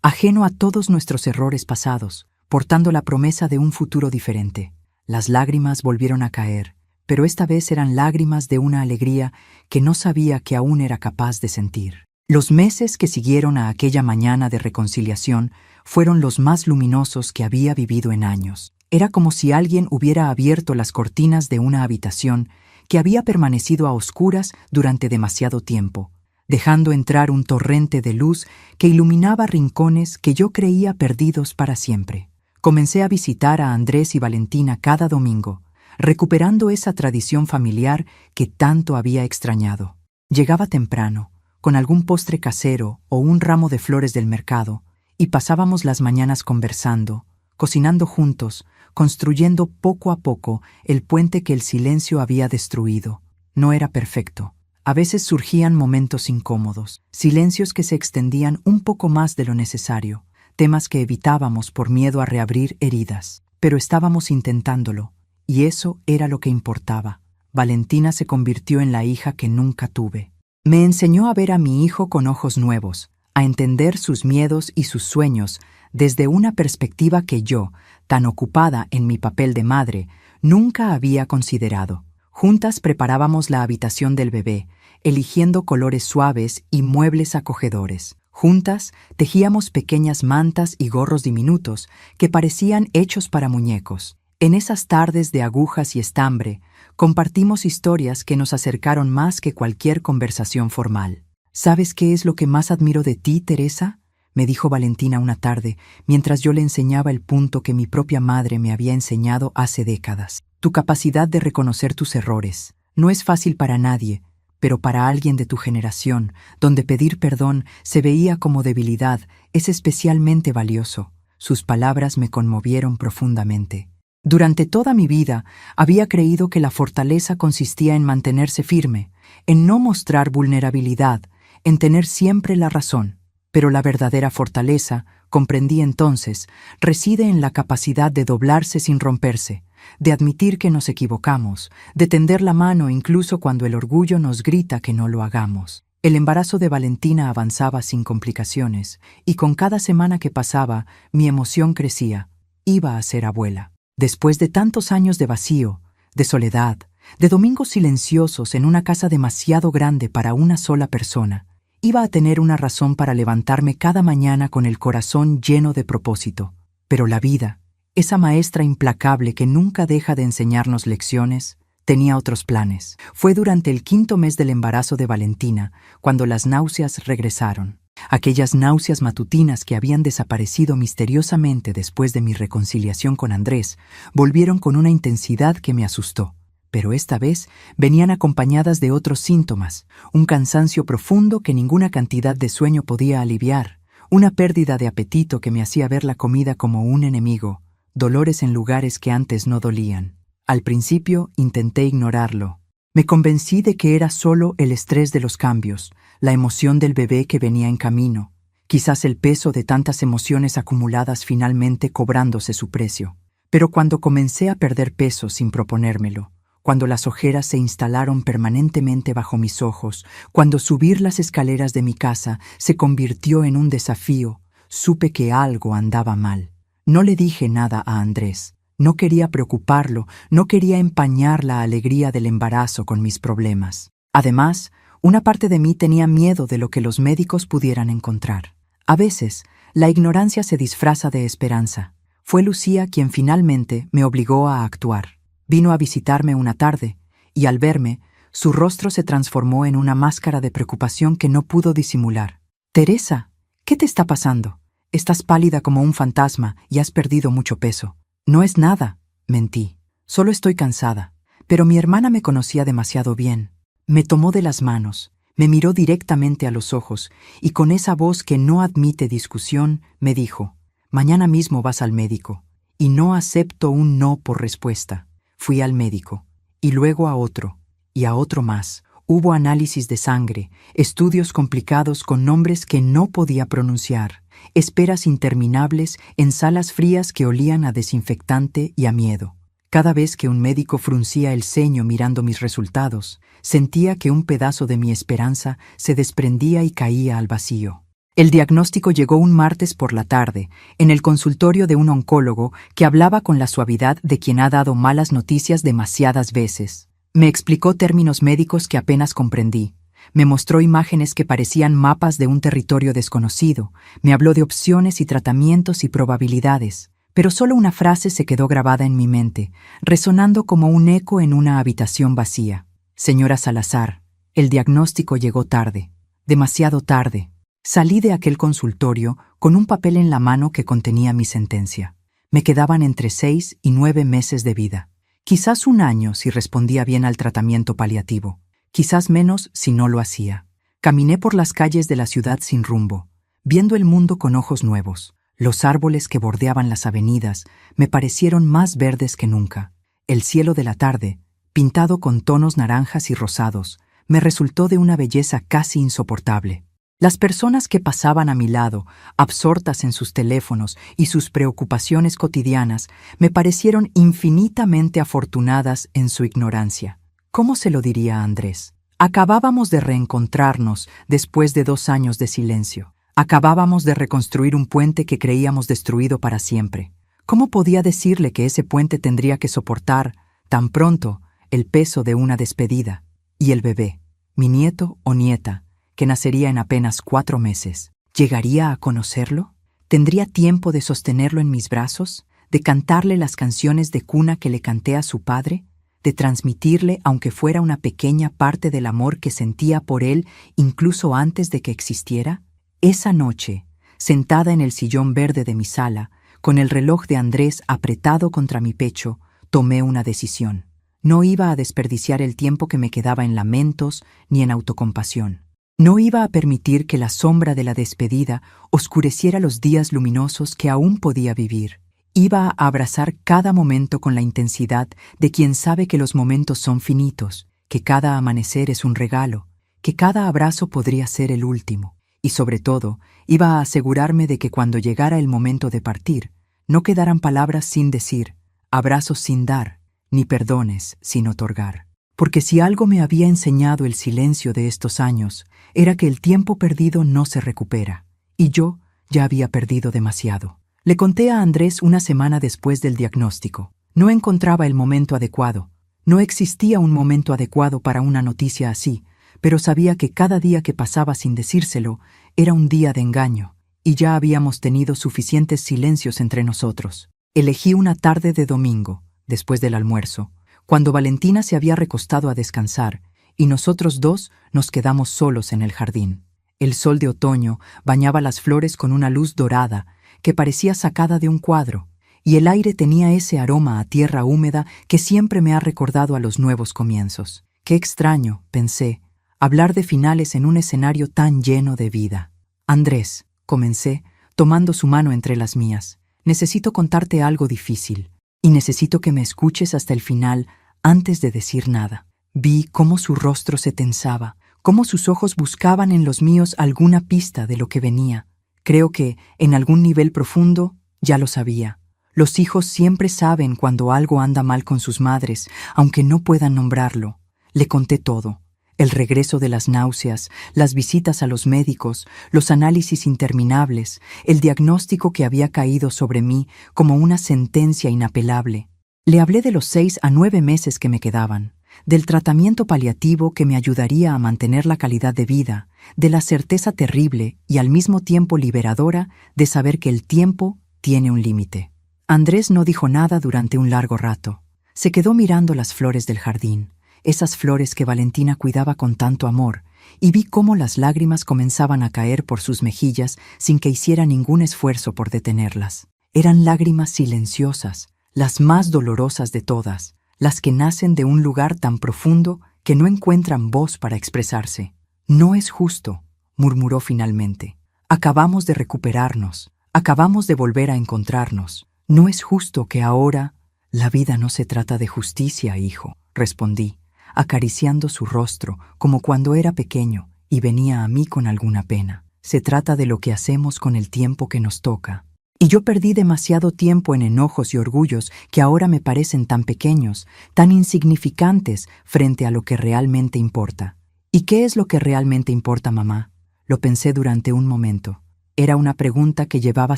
ajeno a todos nuestros errores pasados, portando la promesa de un futuro diferente. Las lágrimas volvieron a caer, pero esta vez eran lágrimas de una alegría que no sabía que aún era capaz de sentir. Los meses que siguieron a aquella mañana de reconciliación fueron los más luminosos que había vivido en años. Era como si alguien hubiera abierto las cortinas de una habitación que había permanecido a oscuras durante demasiado tiempo, dejando entrar un torrente de luz que iluminaba rincones que yo creía perdidos para siempre. Comencé a visitar a Andrés y Valentina cada domingo, recuperando esa tradición familiar que tanto había extrañado. Llegaba temprano, con algún postre casero o un ramo de flores del mercado, y pasábamos las mañanas conversando, cocinando juntos, construyendo poco a poco el puente que el silencio había destruido. No era perfecto. A veces surgían momentos incómodos, silencios que se extendían un poco más de lo necesario, temas que evitábamos por miedo a reabrir heridas. Pero estábamos intentándolo, y eso era lo que importaba. Valentina se convirtió en la hija que nunca tuve. Me enseñó a ver a mi hijo con ojos nuevos, a entender sus miedos y sus sueños desde una perspectiva que yo, tan ocupada en mi papel de madre, nunca había considerado. Juntas preparábamos la habitación del bebé, eligiendo colores suaves y muebles acogedores. Juntas tejíamos pequeñas mantas y gorros diminutos que parecían hechos para muñecos. En esas tardes de agujas y estambre, compartimos historias que nos acercaron más que cualquier conversación formal. ¿Sabes qué es lo que más admiro de ti, Teresa?, me dijo Valentina una tarde, mientras yo le enseñaba el punto que mi propia madre me había enseñado hace décadas. Tu capacidad de reconocer tus errores. No es fácil para nadie, pero para alguien de tu generación, donde pedir perdón se veía como debilidad, es especialmente valioso. Sus palabras me conmovieron profundamente. Durante toda mi vida había creído que la fortaleza consistía en mantenerse firme, en no mostrar vulnerabilidad, en tener siempre la razón. Pero la verdadera fortaleza, comprendí entonces, reside en la capacidad de doblarse sin romperse, de admitir que nos equivocamos, de tender la mano incluso cuando el orgullo nos grita que no lo hagamos. El embarazo de Valentina avanzaba sin complicaciones, y con cada semana que pasaba, mi emoción crecía. Iba a ser abuela. Después de tantos años de vacío, de soledad, de domingos silenciosos en una casa demasiado grande para una sola persona, iba a tener una razón para levantarme cada mañana con el corazón lleno de propósito. Pero la vida, esa maestra implacable que nunca deja de enseñarnos lecciones, tenía otros planes. Fue durante el 5.º mes del embarazo de Valentina cuando las náuseas regresaron. Aquellas náuseas matutinas que habían desaparecido misteriosamente después de mi reconciliación con Andrés volvieron con una intensidad que me asustó. Pero esta vez venían acompañadas de otros síntomas, un cansancio profundo que ninguna cantidad de sueño podía aliviar, una pérdida de apetito que me hacía ver la comida como un enemigo, dolores en lugares que antes no dolían. Al principio intenté ignorarlo. Me convencí de que era solo el estrés de los cambios, la emoción del bebé que venía en camino, quizás el peso de tantas emociones acumuladas finalmente cobrándose su precio. Pero cuando comencé a perder peso sin proponérmelo, cuando las ojeras se instalaron permanentemente bajo mis ojos, cuando subir las escaleras de mi casa se convirtió en un desafío, supe que algo andaba mal. No le dije nada a Andrés. No quería preocuparlo, no quería empañar la alegría del embarazo con mis problemas. Además, una parte de mí tenía miedo de lo que los médicos pudieran encontrar. A veces, la ignorancia se disfraza de esperanza. Fue Lucía quien finalmente me obligó a actuar. Vino a visitarme una tarde, y al verme, su rostro se transformó en una máscara de preocupación que no pudo disimular. «Teresa, ¿qué te está pasando? Estás pálida como un fantasma y has perdido mucho peso». «No es nada», mentí. «Solo estoy cansada». Pero mi hermana me conocía demasiado bien. Me tomó de las manos, me miró directamente a los ojos, y con esa voz que no admite discusión, me dijo: «Mañana mismo vas al médico». Y no acepto un no por respuesta. Fui al médico, y luego a otro, y a otro más. Hubo análisis de sangre, estudios complicados con nombres que no podía pronunciar, esperas interminables en salas frías que olían a desinfectante y a miedo. Cada vez que un médico fruncía el ceño mirando mis resultados, sentía que un pedazo de mi esperanza se desprendía y caía al vacío. El diagnóstico llegó un martes por la tarde, en el consultorio de un oncólogo que hablaba con la suavidad de quien ha dado malas noticias demasiadas veces. Me explicó términos médicos que apenas comprendí. Me mostró imágenes que parecían mapas de un territorio desconocido. Me habló de opciones y tratamientos y probabilidades. Pero solo una frase se quedó grabada en mi mente, resonando como un eco en una habitación vacía. Señora Salazar, el diagnóstico llegó tarde, demasiado tarde. Salí de aquel consultorio con un papel en la mano que contenía mi sentencia. Me quedaban entre 6 y 9 meses de vida. Quizás un año si respondía bien al tratamiento paliativo. Quizás menos si no lo hacía. Caminé por las calles de la ciudad sin rumbo, viendo el mundo con ojos nuevos. Los árboles que bordeaban las avenidas me parecieron más verdes que nunca. El cielo de la tarde, pintado con tonos naranjas y rosados, me resultó de una belleza casi insoportable. Las personas que pasaban a mi lado, absortas en sus teléfonos y sus preocupaciones cotidianas, me parecieron infinitamente afortunadas en su ignorancia. ¿Cómo se lo diría a Andrés? Acabábamos de reencontrarnos después de 2 años de silencio. Acabábamos de reconstruir un puente que creíamos destruido para siempre. ¿Cómo podía decirle que ese puente tendría que soportar, tan pronto, el peso de una despedida? Y el bebé, mi nieto o nieta, que nacería en apenas 4 meses. ¿Llegaría a conocerlo? ¿Tendría tiempo de sostenerlo en mis brazos? ¿De cantarle las canciones de cuna que le canté a su padre? ¿De transmitirle, aunque fuera una pequeña parte del amor que sentía por él incluso antes de que existiera? Esa noche, sentada en el sillón verde de mi sala, con el reloj de Andrés apretado contra mi pecho, tomé una decisión. No iba a desperdiciar el tiempo que me quedaba en lamentos ni en autocompasión. No iba a permitir que la sombra de la despedida oscureciera los días luminosos que aún podía vivir. Iba a abrazar cada momento con la intensidad de quien sabe que los momentos son finitos, que cada amanecer es un regalo, que cada abrazo podría ser el último. Y sobre todo, iba a asegurarme de que cuando llegara el momento de partir, no quedaran palabras sin decir, abrazos sin dar, ni perdones sin otorgar. Porque si algo me había enseñado el silencio de estos años, era que el tiempo perdido no se recupera, y yo ya había perdido demasiado. Le conté a Andrés una semana después del diagnóstico. No encontraba el momento adecuado. No existía un momento adecuado para una noticia así, pero sabía que cada día que pasaba sin decírselo era un día de engaño, y ya habíamos tenido suficientes silencios entre nosotros. Elegí una tarde de domingo, después del almuerzo, cuando Valentina se había recostado a descansar, y nosotros dos nos quedamos solos en el jardín. El sol de otoño bañaba las flores con una luz dorada que parecía sacada de un cuadro, y el aire tenía ese aroma a tierra húmeda que siempre me ha recordado a los nuevos comienzos. Qué extraño, pensé, hablar de finales en un escenario tan lleno de vida. Andrés, comencé, tomando su mano entre las mías, necesito contarte algo difícil, y necesito que me escuches hasta el final antes de decir nada. Vi cómo su rostro se tensaba, cómo sus ojos buscaban en los míos alguna pista de lo que venía. Creo que, en algún nivel profundo, ya lo sabía. Los hijos siempre saben cuando algo anda mal con sus madres, aunque no puedan nombrarlo. Le conté todo. El regreso de las náuseas, las visitas a los médicos, los análisis interminables, el diagnóstico que había caído sobre mí como una sentencia inapelable. Le hablé de los 6 a 9 meses que me quedaban, del tratamiento paliativo que me ayudaría a mantener la calidad de vida, de la certeza terrible y al mismo tiempo liberadora de saber que el tiempo tiene un límite. Andrés no dijo nada durante un largo rato. Se quedó mirando las flores del jardín, esas flores que Valentina cuidaba con tanto amor, y vi cómo las lágrimas comenzaban a caer por sus mejillas sin que hiciera ningún esfuerzo por detenerlas. Eran lágrimas silenciosas, las más dolorosas de todas, las que nacen de un lugar tan profundo que no encuentran voz para expresarse. «No es justo», murmuró finalmente. «Acabamos de recuperarnos, acabamos de volver a encontrarnos. No es justo que ahora...» «La vida no se trata de justicia, hijo», respondí, acariciando su rostro como cuando era pequeño y venía a mí con alguna pena. Se trata de lo que hacemos con el tiempo que nos toca. Y yo perdí demasiado tiempo en enojos y orgullos que ahora me parecen tan pequeños, tan insignificantes frente a lo que realmente importa. ¿Y qué es lo que realmente importa, mamá? Lo pensé durante un momento. Era una pregunta que llevaba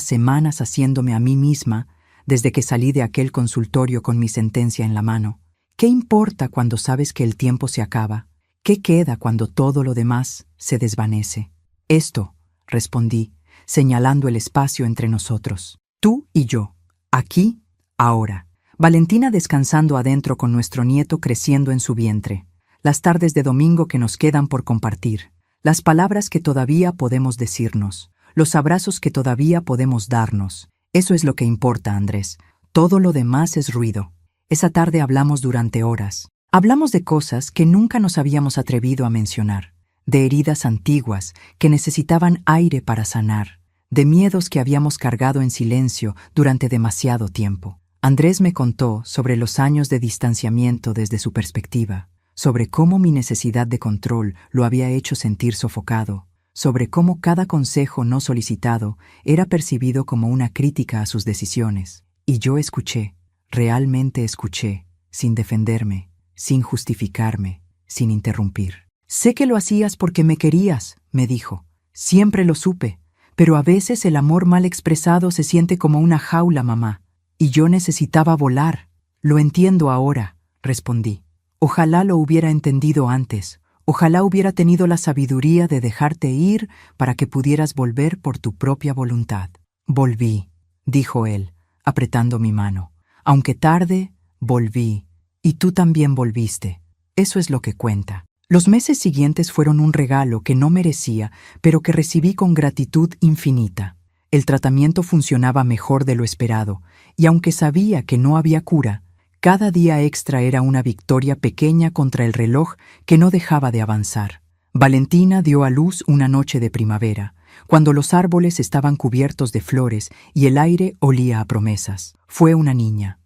semanas haciéndome a mí misma desde que salí de aquel consultorio con mi sentencia en la mano. ¿Qué importa cuando sabes que el tiempo se acaba? ¿Qué queda cuando todo lo demás se desvanece? Esto, respondí, señalando el espacio entre nosotros. Tú y yo, aquí, ahora. Valentina descansando adentro con nuestro nieto creciendo en su vientre. Las tardes de domingo que nos quedan por compartir. Las palabras que todavía podemos decirnos. Los abrazos que todavía podemos darnos. Eso es lo que importa, Andrés. Todo lo demás es ruido. Esa tarde hablamos durante horas. Hablamos de cosas que nunca nos habíamos atrevido a mencionar. De heridas antiguas que necesitaban aire para sanar, de miedos que habíamos cargado en silencio durante demasiado tiempo. Andrés me contó sobre los años de distanciamiento desde su perspectiva, sobre cómo mi necesidad de control lo había hecho sentir sofocado, sobre cómo cada consejo no solicitado era percibido como una crítica a sus decisiones. Y yo escuché, realmente escuché, sin defenderme, sin justificarme, sin interrumpir. Sé que lo hacías porque me querías, me dijo. Siempre lo supe, pero a veces el amor mal expresado se siente como una jaula, mamá. Y yo necesitaba volar. Lo entiendo ahora, respondí. Ojalá lo hubiera entendido antes. Ojalá hubiera tenido la sabiduría de dejarte ir para que pudieras volver por tu propia voluntad. Volví, dijo él, apretando mi mano. Aunque tarde, volví. Y tú también volviste. Eso es lo que cuenta. Los meses siguientes fueron un regalo que no merecía, pero que recibí con gratitud infinita. El tratamiento funcionaba mejor de lo esperado, y aunque sabía que no había cura, cada día extra era una victoria pequeña contra el reloj que no dejaba de avanzar. Valentina dio a luz una noche de primavera, cuando los árboles estaban cubiertos de flores y el aire olía a promesas. Fue una niña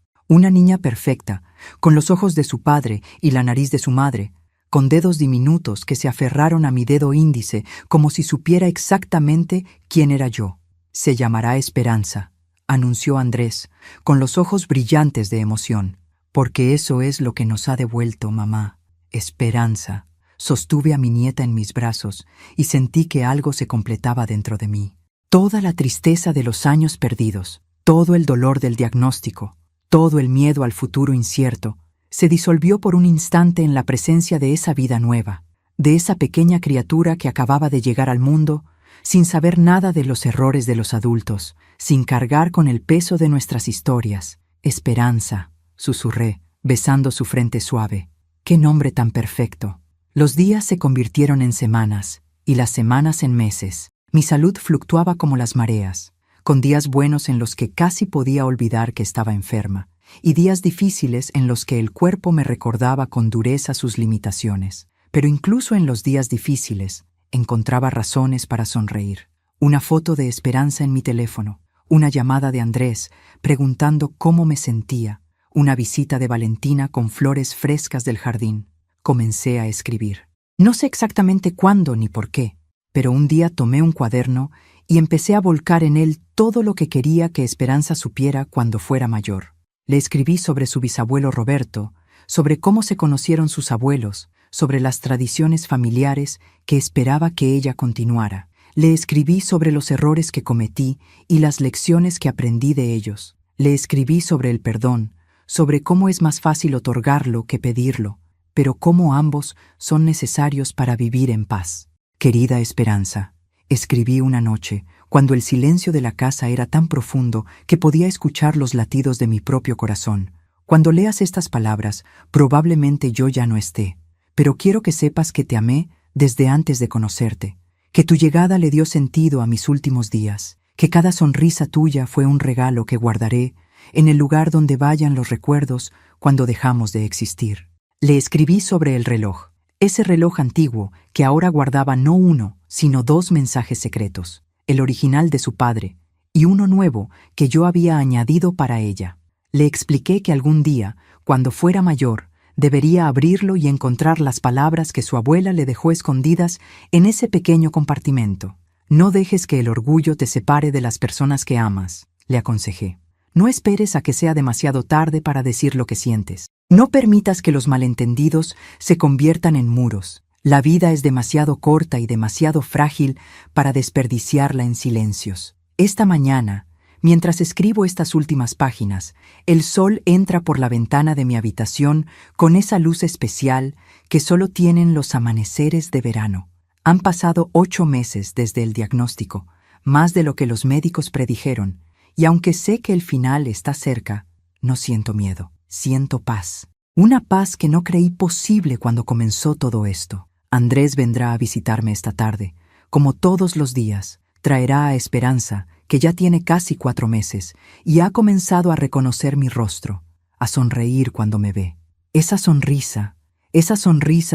perfecta, con los ojos de su padre y la nariz de su madre, con dedos diminutos que se aferraron a mi dedo índice como si supiera exactamente quién era yo. Se llamará Esperanza, anunció Andrés, con los ojos brillantes de emoción, porque eso es lo que nos ha devuelto, mamá. Esperanza. Sostuve a mi nieta en mis brazos y sentí que algo se completaba dentro de mí. Toda la tristeza de los años perdidos, todo el dolor del diagnóstico, todo el miedo al futuro incierto, se disolvió por un instante en la presencia de esa vida nueva, de esa pequeña criatura que acababa de llegar al mundo, sin saber nada de los errores de los adultos, sin cargar con el peso de nuestras historias. Esperanza, susurré, besando su frente suave. ¡Qué nombre tan perfecto! Los días se convirtieron en semanas, y las semanas en meses. Mi salud fluctuaba como las mareas, con días buenos en los que casi podía olvidar que estaba enferma, y días difíciles en los que el cuerpo me recordaba con dureza sus limitaciones. Pero incluso en los días difíciles, encontraba razones para sonreír. Una foto de Esperanza en mi teléfono, una llamada de Andrés preguntando cómo me sentía, una visita de Valentina con flores frescas del jardín. Comencé a escribir. No sé exactamente cuándo ni por qué, pero un día tomé un cuaderno y empecé a volcar en él todo lo que quería que Esperanza supiera cuando fuera mayor. Le escribí sobre su bisabuelo Roberto, sobre cómo se conocieron sus abuelos, sobre las tradiciones familiares que esperaba que ella continuara. Le escribí sobre los errores que cometí y las lecciones que aprendí de ellos. Le escribí sobre el perdón, sobre cómo es más fácil otorgarlo que pedirlo, pero cómo ambos son necesarios para vivir en paz. Querida Esperanza, escribí una noche, cuando el silencio de la casa era tan profundo que podía escuchar los latidos de mi propio corazón. Cuando leas estas palabras, probablemente yo ya no esté, pero quiero que sepas que te amé desde antes de conocerte, que tu llegada le dio sentido a mis últimos días, que cada sonrisa tuya fue un regalo que guardaré en el lugar donde vayan los recuerdos cuando dejamos de existir. Le escribí sobre el reloj, ese reloj antiguo que ahora guardaba no uno, sino dos mensajes secretos, el original de su padre y uno nuevo que yo había añadido para ella. Le expliqué que algún día, cuando fuera mayor, Debería abrirlo y encontrar las palabras que su abuela le dejó escondidas en ese pequeño compartimento. No dejes que el orgullo te separe de las personas que amas, le aconsejé. No esperes a que sea demasiado tarde para decir lo que sientes. No permitas que los malentendidos se conviertan en muros. La vida es demasiado corta y demasiado frágil para desperdiciarla en silencios. Esta mañana, mientras escribo estas últimas páginas, el sol entra por la ventana de mi habitación con esa luz especial que solo tienen los amaneceres de verano. Han pasado 8 meses desde el diagnóstico, más de lo que los médicos predijeron, y aunque sé que el final está cerca, no siento miedo, siento paz. Una paz que no creí posible cuando comenzó todo esto. Andrés vendrá a visitarme esta tarde. Como todos los días, traerá a Esperanza, que ya tiene casi 4 meses, y ha comenzado a reconocer mi rostro, a sonreír cuando me ve. Esa sonrisa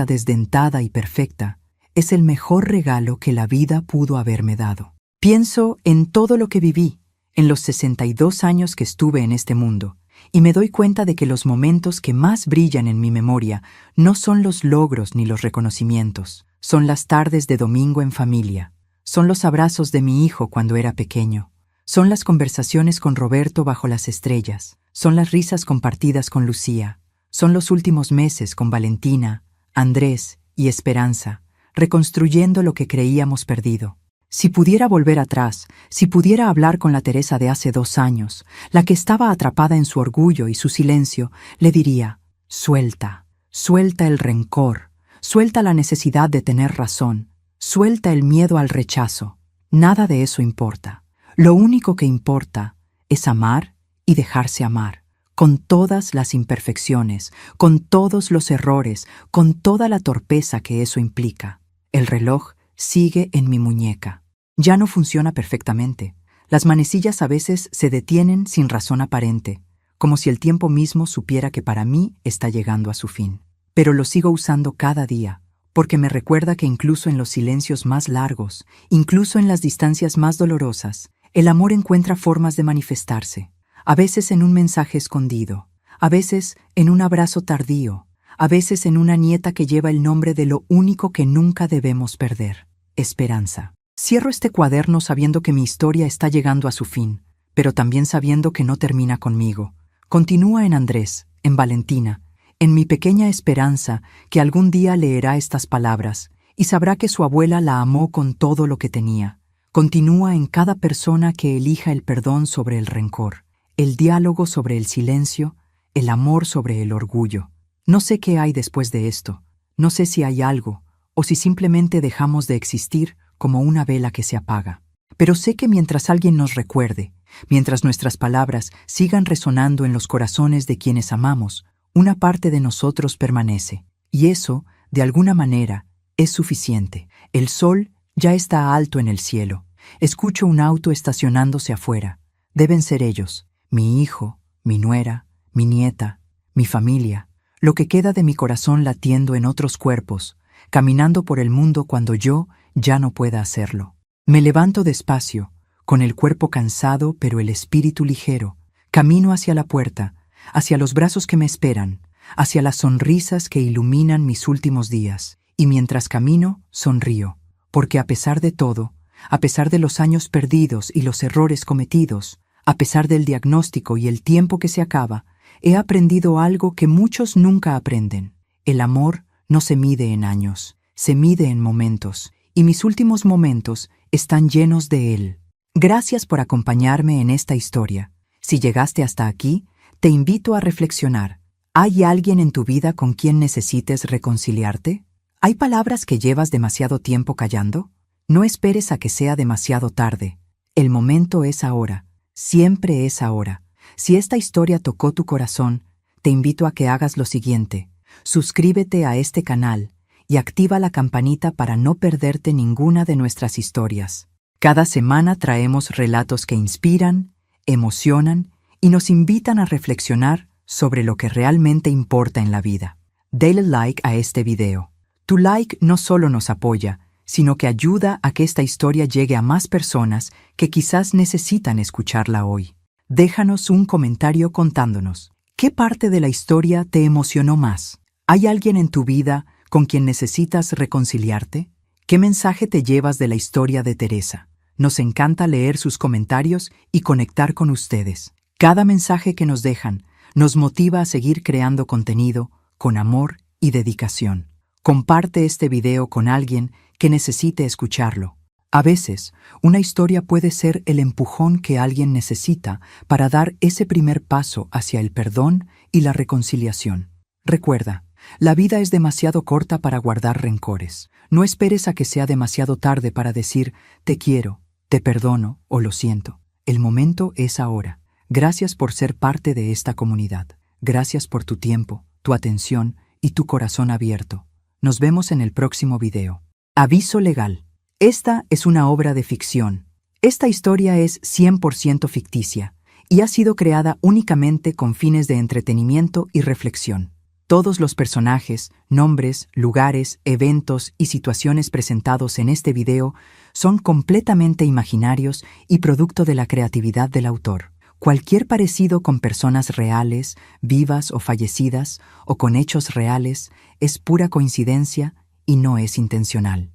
desdentada y perfecta, es el mejor regalo que la vida pudo haberme dado. Pienso en todo lo que viví, en los 62 años que estuve en este mundo, y me doy cuenta de que los momentos que más brillan en mi memoria no son los logros ni los reconocimientos, son las tardes de domingo en familia, son los abrazos de mi hijo cuando era pequeño, son las conversaciones con Roberto bajo las estrellas, son las risas compartidas con Lucía, son los últimos meses con Valentina, Andrés y Esperanza, reconstruyendo lo que creíamos perdido. Si pudiera volver atrás, si pudiera hablar con la Teresa de hace 2 años, la que estaba atrapada en su orgullo y su silencio, le diría: suelta, suelta el rencor, suelta la necesidad de tener razón, suelta el miedo al rechazo. Nada de eso importa. Lo único que importa es amar y dejarse amar, con todas las imperfecciones, con todos los errores, con toda la torpeza que eso implica. El reloj sigue en mi muñeca. Ya no funciona perfectamente. Las manecillas a veces se detienen sin razón aparente, como si el tiempo mismo supiera que para mí está llegando a su fin. Pero lo sigo usando cada día, porque me recuerda que incluso en los silencios más largos, incluso en las distancias más dolorosas, el amor encuentra formas de manifestarse, a veces en un mensaje escondido, a veces en un abrazo tardío, a veces en una nieta que lleva el nombre de lo único que nunca debemos perder: esperanza. Cierro este cuaderno sabiendo que mi historia está llegando a su fin, pero también sabiendo que no termina conmigo. Continúa en Andrés, en Valentina, en mi pequeña Esperanza, que algún día leerá estas palabras y sabrá que su abuela la amó con todo lo que tenía. Continúa en cada persona que elija el perdón sobre el rencor, el diálogo sobre el silencio, el amor sobre el orgullo. No sé qué hay después de esto, no sé si hay algo, o si simplemente dejamos de existir como una vela que se apaga. Pero sé que mientras alguien nos recuerde, mientras nuestras palabras sigan resonando en los corazones de quienes amamos, una parte de nosotros permanece. Y eso, de alguna manera, es suficiente. El sol ya está alto en el cielo. Escucho un auto estacionándose afuera. Deben ser ellos, mi hijo, mi nuera, mi nieta, mi familia, lo que queda de mi corazón latiendo en otros cuerpos, caminando por el mundo cuando yo ya no pueda hacerlo. Me levanto despacio, con el cuerpo cansado pero el espíritu ligero, camino hacia la puerta, hacia los brazos que me esperan, hacia las sonrisas que iluminan mis últimos días. Y mientras camino, sonrío, porque a pesar de todo, a pesar de los años perdidos y los errores cometidos, a pesar del diagnóstico y el tiempo que se acaba, he aprendido algo que muchos nunca aprenden. El amor no se mide en años, se mide en momentos, y mis últimos momentos están llenos de él. Gracias por acompañarme en esta historia. Si llegaste hasta aquí, te invito a reflexionar. ¿Hay alguien en tu vida con quien necesites reconciliarte? ¿Hay palabras que llevas demasiado tiempo callando? No esperes a que sea demasiado tarde. El momento es ahora. Siempre es ahora. Si esta historia tocó tu corazón, te invito a que hagas lo siguiente. Suscríbete a este canal y activa la campanita para no perderte ninguna de nuestras historias. Cada semana traemos relatos que inspiran, emocionan y nos invitan a reflexionar sobre lo que realmente importa en la vida. Dale like a este video. Tu like no solo nos apoya, sino que ayuda a que esta historia llegue a más personas que quizás necesitan escucharla hoy. Déjanos un comentario contándonos, ¿qué parte de la historia te emocionó más? ¿Hay alguien en tu vida con quien necesitas reconciliarte? ¿Qué mensaje te llevas de la historia de Teresa? Nos encanta leer sus comentarios y conectar con ustedes. Cada mensaje que nos dejan nos motiva a seguir creando contenido con amor y dedicación. Comparte este video con alguien que necesite escucharlo. A veces, una historia puede ser el empujón que alguien necesita para dar ese primer paso hacia el perdón y la reconciliación. Recuerda, la vida es demasiado corta para guardar rencores. No esperes a que sea demasiado tarde para decir te quiero, te perdono o lo siento. El momento es ahora. Gracias por ser parte de esta comunidad. Gracias por tu tiempo, tu atención y tu corazón abierto. Nos vemos en el próximo video. Aviso legal. Esta es una obra de ficción. Esta historia es 100% ficticia y ha sido creada únicamente con fines de entretenimiento y reflexión. Todos los personajes, nombres, lugares, eventos y situaciones presentados en este video son completamente imaginarios y producto de la creatividad del autor. Cualquier parecido con personas reales, vivas o fallecidas, o con hechos reales, es pura coincidencia y no es intencional.